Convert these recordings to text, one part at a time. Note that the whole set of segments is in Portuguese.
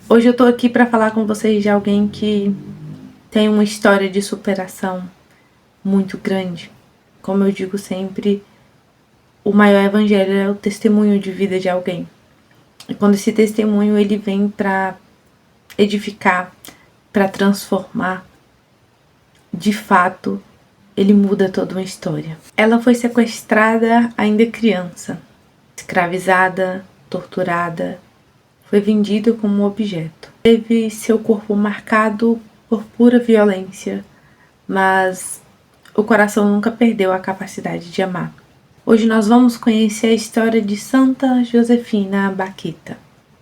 Hoje eu tô aqui para falar com vocês de alguém que tem uma história de superação muito grande. Como eu digo sempre, o maior evangelho é o testemunho de vida de alguém. E quando esse testemunho ele vem para edificar, para transformar, de fato, ele muda toda uma história. Ela foi sequestrada ainda criança, escravizada, torturada, foi vendida como um objeto. Teve seu corpo marcado por pura violência, mas o coração nunca perdeu a capacidade de amar. Hoje nós vamos conhecer a história de Santa Josefina Bakhita.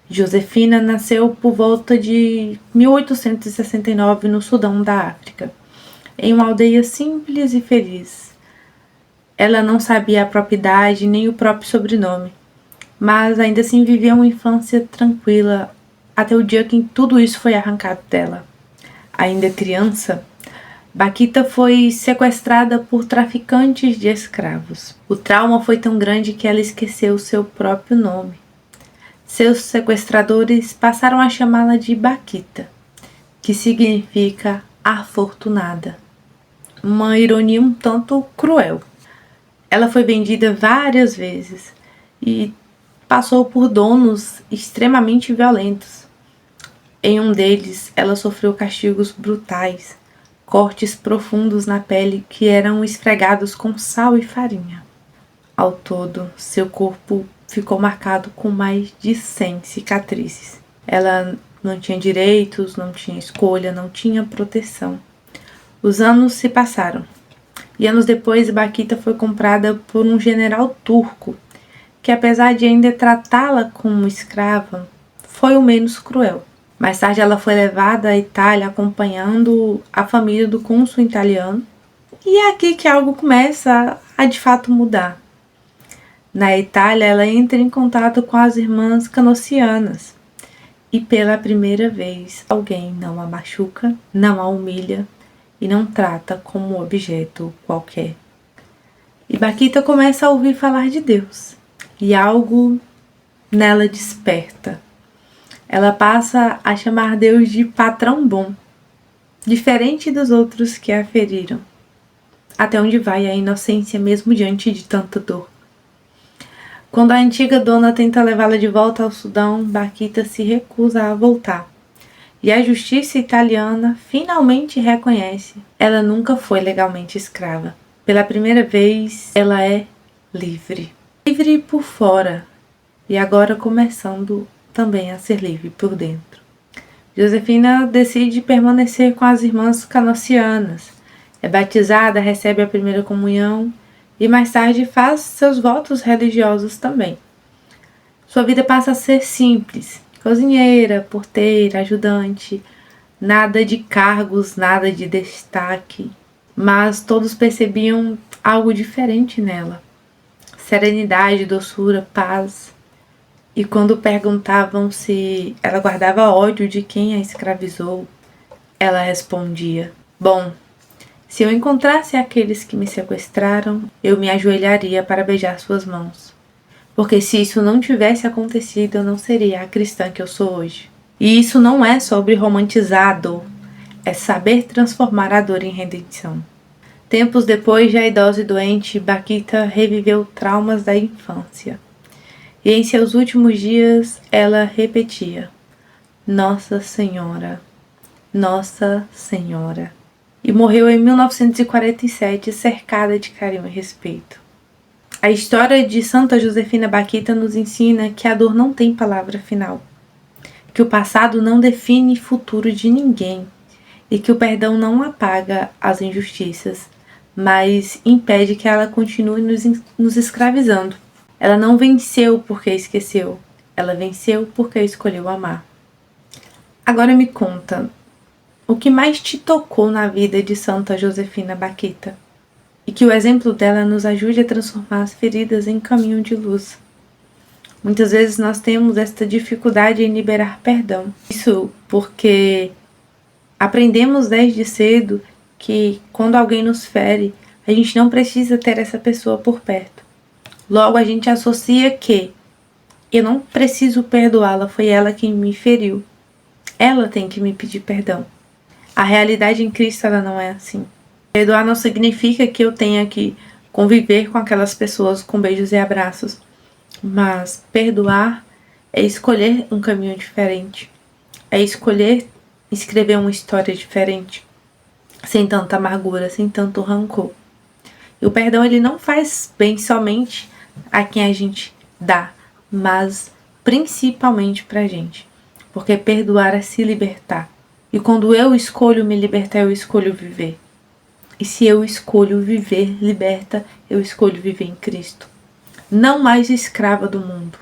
Josefina nasceu por volta de 1869 no Sudão da África, em uma aldeia simples e feliz. Ela não sabia a própria idade nem o próprio sobrenome, mas ainda assim vivia uma infância tranquila até o dia que tudo isso foi arrancado dela. Ainda criança, Bakhita foi sequestrada por traficantes de escravos. O trauma foi tão grande que ela esqueceu seu próprio nome. Seus sequestradores passaram a chamá-la de Bakhita, que significa afortunada. Uma ironia um tanto cruel. Ela foi vendida várias vezes e passou por donos extremamente violentos. Em um deles, ela sofreu castigos brutais, cortes profundos na pele que eram esfregados com sal e farinha. Ao todo, seu corpo ficou marcado com mais de 100 cicatrizes. Ela não tinha direitos, não tinha escolha, não tinha proteção. Os anos se passaram, e anos depois Bakhita foi comprada por um general turco, que apesar de ainda tratá-la como escrava, foi o menos cruel. Mais tarde ela foi levada à Itália acompanhando a família do cônsul italiano, e é aqui que algo começa a de fato mudar. Na Itália ela entra em contato com as irmãs canossianas, e pela primeira vez alguém não a machuca, não a humilha e não trata como um objeto qualquer. E Bakhita começa a ouvir falar de Deus, e algo nela desperta. Ela passa a chamar Deus de patrão bom, diferente dos outros que a feriram. Até onde vai a inocência mesmo diante de tanta dor? Quando a antiga dona tenta levá-la de volta ao Sudão, Bakhita se recusa a voltar. E a justiça italiana finalmente reconhece: ela nunca foi legalmente escrava. Pela primeira vez, ela é livre. Livre por fora, e agora começando também a ser livre por dentro. Josefina decide permanecer com as irmãs canossianas. É batizada, recebe a primeira comunhão e mais tarde faz seus votos religiosos também. Sua vida passa a ser simples: cozinheira, porteira, ajudante, nada de cargos, nada de destaque, mas todos percebiam algo diferente nela: serenidade, doçura, paz. E quando perguntavam se ela guardava ódio de quem a escravizou, ela respondia: bom, se eu encontrasse aqueles que me sequestraram, eu me ajoelharia para beijar suas mãos. Porque se isso não tivesse acontecido, eu não seria a cristã que eu sou hoje. E isso não é sobre romantizar a dor, é saber transformar a dor em redenção. Tempos depois, já idosa e doente, Bakhita reviveu traumas da infância. E em seus últimos dias, ela repetia: Nossa Senhora, Nossa Senhora. E morreu em 1947, cercada de carinho e respeito. A história de Santa Josefina Bakhita nos ensina que a dor não tem palavra final, que o passado não define o futuro de ninguém e que o perdão não apaga as injustiças, mas impede que ela continue nos escravizando. Ela não venceu porque esqueceu, ela venceu porque escolheu amar. Agora me conta, o que mais te tocou na vida de Santa Josefina Bakhita? E que o exemplo dela nos ajude a transformar as feridas em caminho de luz. Muitas vezes nós temos esta dificuldade em liberar perdão. Isso porque aprendemos desde cedo que quando alguém nos fere, a gente não precisa ter essa pessoa por perto. Logo a gente associa que eu não preciso perdoá-la, foi ela quem me feriu. ela tem que me pedir perdão. A realidade em Cristo, ela não é assim. Perdoar não significa que eu tenha que conviver com aquelas pessoas com beijos e abraços. Mas perdoar é escolher um caminho diferente. É escolher escrever uma história diferente. Sem tanta amargura, sem tanto rancor. E o perdão, ele não faz bem somente a quem a gente dá, mas principalmente pra gente. Porque perdoar é se libertar. E quando eu escolho me libertar, eu escolho viver. E se eu escolho viver liberta, eu escolho viver em Cristo. Não mais escrava do mundo,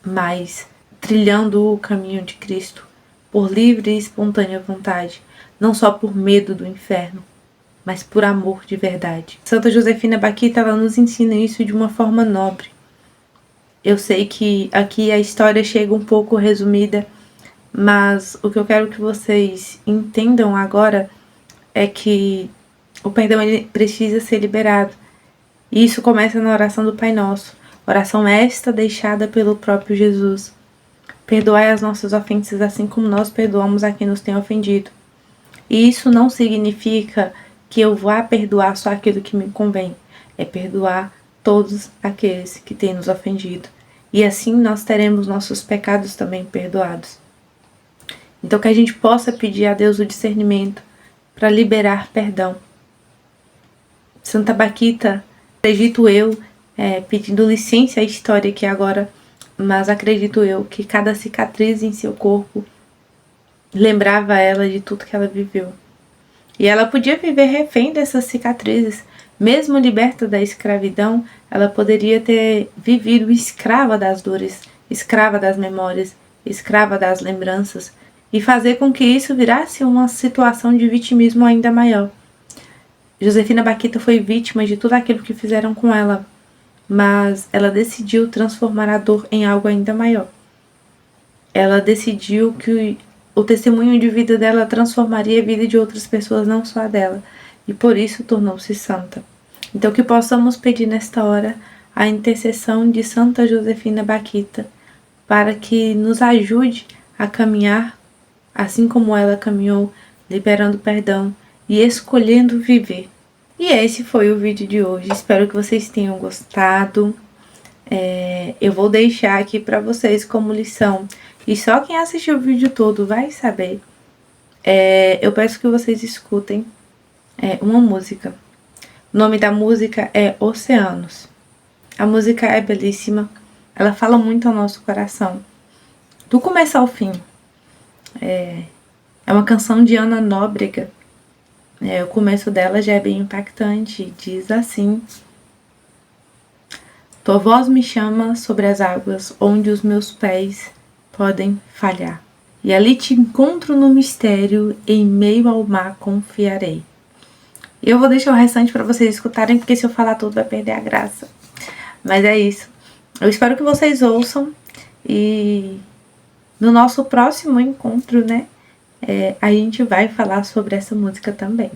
mas trilhando o caminho de Cristo, por livre e espontânea vontade, não só por medo do inferno, mas por amor de verdade. Santa Josefina Bakhita, ela nos ensina isso de uma forma nobre. Eu sei que aqui a história chega um pouco resumida, mas o que eu quero que vocês entendam agora é que o perdão, ele precisa ser liberado. E isso começa na oração do Pai Nosso. Oração esta deixada pelo próprio Jesus. Perdoai as nossas ofensas assim como nós perdoamos a quem nos tem ofendido. E isso não significa que eu vá perdoar só aquilo que me convém. É perdoar todos aqueles que têm nos ofendido. E assim nós teremos nossos pecados também perdoados. Então que a gente possa pedir a Deus o discernimento para liberar perdão. Santa Bakhita, acredito eu, pedindo licença à história aqui agora, mas acredito eu que cada cicatriz em seu corpo lembrava ela de tudo que ela viveu. E ela podia viver refém dessas cicatrizes. Mesmo liberta da escravidão, ela poderia ter vivido escrava das dores, escrava das memórias, escrava das lembranças, e fazer com que isso virasse uma situação de vitimismo ainda maior. Josefina Bakhita foi vítima de tudo aquilo que fizeram com ela, mas ela decidiu transformar a dor em algo ainda maior. Ela decidiu que o testemunho de vida dela transformaria a vida de outras pessoas, não só a dela, e por isso tornou-se santa. Então que possamos pedir nesta hora a intercessão de Santa Josefina Bakhita, para que nos ajude a caminhar assim como ela caminhou, liberando perdão e escolhendo viver. E esse foi o vídeo de hoje. Espero que vocês tenham gostado. Eu vou deixar aqui para vocês como lição. E só quem assistiu o vídeo todo vai saber. Eu peço que vocês escutem uma música. O nome da música é Oceanos. A música é belíssima. Ela fala muito ao nosso coração. Do começo ao fim. É uma canção de Ana Nóbrega. O começo dela já é bem impactante. Diz assim: tua voz me chama sobre as águas, onde os meus pés podem falhar. E ali te encontro no mistério, em meio ao mar confiarei. E eu vou deixar o restante para vocês escutarem, porque se eu falar tudo vai perder a graça. Mas é isso. Eu espero que vocês ouçam. E no nosso próximo encontro, a gente vai falar sobre essa música também.